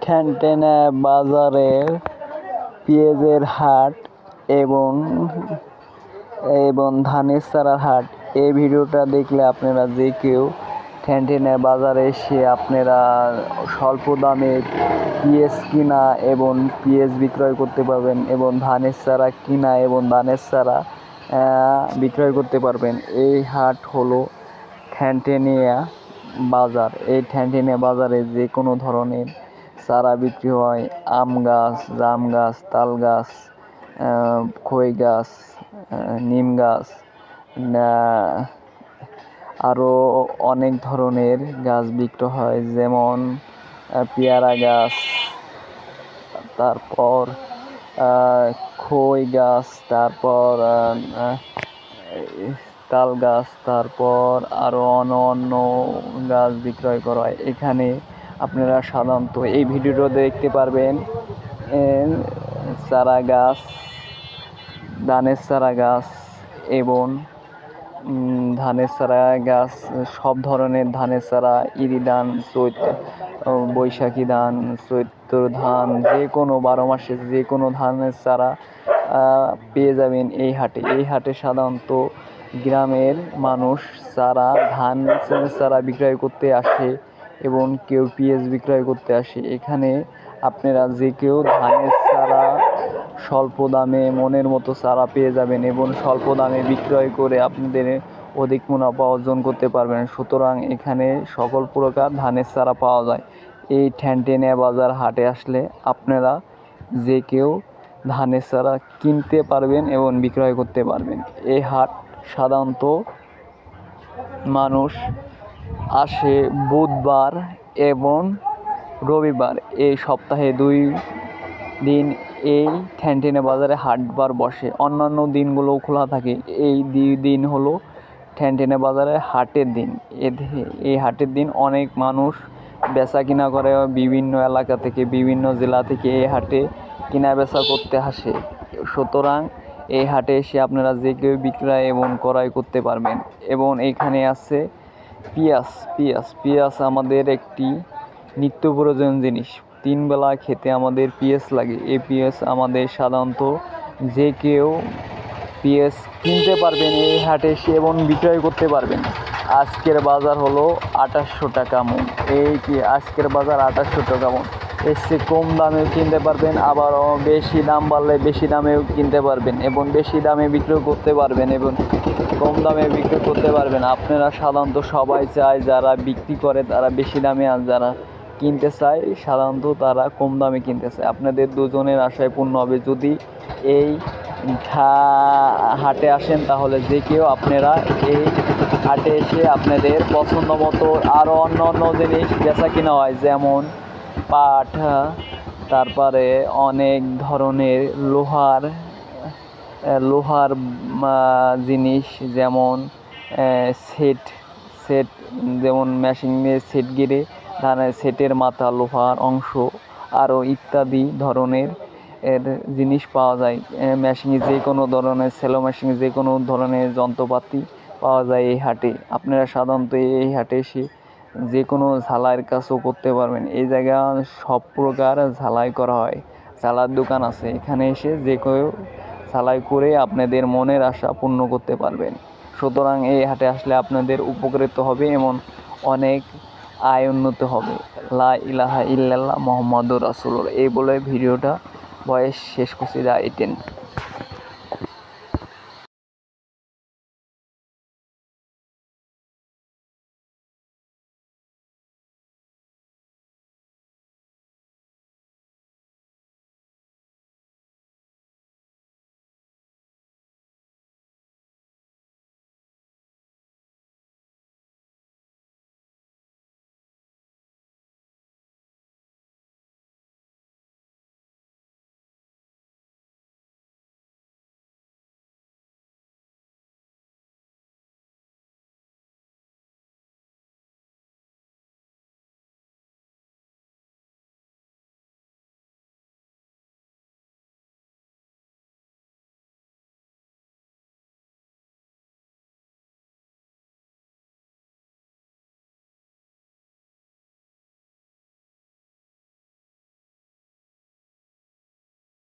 ঠ্যানটেনা বাজারের পেঁয়াজের হাট এবং ধানের চারার হাট। এই ভিডিওটা দেখলে আপনারা যে কেউ ঠ্যানটেনা বাজারে এসে আপনারা স্বল্প দামে পেঁয়াজ কিনা এবং পেঁয়াজ বিক্রয় করতে পারবেন এবং ধানের চারা কিনা এবং ধানের চারা বিক্রয় করতে পারবেন। এই হাট হলো ঠ্যানটেনিয়া বাজার। এই ঠ্যানটেনিয়া বাজারে যে কোনো ধরনের চারা বিক্রি হয়। আম গাছ, জাম গাছ, তাল গাছ, খই গাছ, নিম গাছ, আরও অনেক ধরনের গাছ বিক্রি হয়, যেমন পেয়ারা গাছ, তারপর খই গাছ, তারপর তাল গাছ, তারপর আরও অন্য গাছ বিক্রয় করা হয়। এখানে আপনারা সাধারণত এই ভিডিওটা দেখতে পারবেন চারা গাছ, ধানের চারা গাছ এবং ধানের চারা গাছ, সব ধরনের ধানের চারা, ইরি ধান, বৈশাখী ধান, চৈত্র ধান, যে কোনো 12 মাসে যে কোনো ধানের চারা পেয়ে যাবেন এই হাটে। এই হাটে সাধারণত গ্রামের মানুষ ধানের চারা বিক্রয় করতে আসে এবং কেউ পেঁয়াজ বিক্রয় করতে আসে। এখানে আপনারা যে কেউ ধানের চারা স্বল্প দামে মনের মতো চারা পেয়ে যাবেন এবং স্বল্প দামে বিক্রয় করে আপনাদের অধিক মুনাফা অর্জন করতে পারবেন। সুতরাং এখানে সকল প্রকার ধানের চারা পাওয়া যায়। এই ঠ্যানটেনিয়া বাজার হাটে আসলে আপনারা যে কেউ ধানের চারা কিনতে পারবেন এবং বিক্রয় করতে পারবেন। এই হাট সাধারণত মানুষ আসে বুধবার এবং রবিবার। এই সপ্তাহে 2 দিন এই ঠ্যানটেনিয়া বাজারে হাটবার বসে। অন্যান্য দিনগুলোও খোলা থাকে। এই 2 দিন হলো ঠ্যানটেনিয়া বাজারে হাটের দিন। এই হাটের দিন অনেক মানুষ বেচা কিনা করে, বিভিন্ন এলাকা থেকে, বিভিন্ন জেলা থেকে এই হাটে কিনা বেচা করতে আসে। সুতরাং এই হাটে এসে আপনারা যে কেউ বিক্রয় এবং ক্রয় করতে পারবেন। এবং এখানে আছে পেঁয়াজ আমাদের একটি নিত্য প্রয়োজন জিনিস। 3 বেলা খেতে আমাদের পেঁয়াজ লাগে। এই পেঁয়াজ আমাদের সাধারণত যে কেউ পেঁয়াজ কিনতে পারবেন এই হাটে এসে এবং বিক্রয় করতে পারবেন। আজকের বাজার হলো 2800 টাকা মণ। আজকের বাজার 2800 টাকা মণ। এর চেয়ে কম দামেও কিনতে পারবেন, আবার বেশি দাম বাড়লে বেশি দামেও কিনতে পারবেন এবং বেশি দামে বিক্রয় করতে পারবেন এবং কম দামে বিক্রি করতে পারবেন। আপনারা সাধারণত সবাই চায় যারা বিক্রি করে তারা বেশি দামে, আর যারা কিনতে চায় সাধারণত তারা কম দামে কিনতে চায়। আপনাদের দুজনের আশায় পূর্ণ হবে। যদি এই হাটে আসেন তাহলে যে কেউ আপনারা এই হাটে এসে আপনাদের পছন্দ মতো আরও অন্য জিনিস বেচা কিনা হয়, যেমন পাট, তারপরে অনেক ধরনের লোহার জিনিস, যেমন সেট, যেমন মেশিন দিয়ে সেট গিরে ধানের সেটের মাথা, লোহার অংশ, আরও ইত্যাদি ধরনের জিনিস পাওয়া যায়। মেশিনে যে কোনো ধরনের সেলো মেশিনে যে কোনো ধরনের যন্ত্রপাতি পাওয়া যায় এই হাটে। আপনারা সাধারণত এই হাটে এসে যে কোনো ঝালাইয়ের কাজও করতে পারবেন। এই জায়গায় সব প্রকার ঝালাই করা হয়। ঝালার দোকান আছে। এখানে এসে যে কেউ ঝালাই করে আপনাদের মনের আশা পূর্ণ করতে পারবেন। সুতরাং এই হাটে আসলে আপনাদের উপকৃত হবে এবং অনেক আয় উন্নত হবে। লা ইলাহা ইল্লাল্লাহ মুহাম্মাদুর রাসূলুল্লাহ। এই বলে ভিডিওটা শেষ করছি।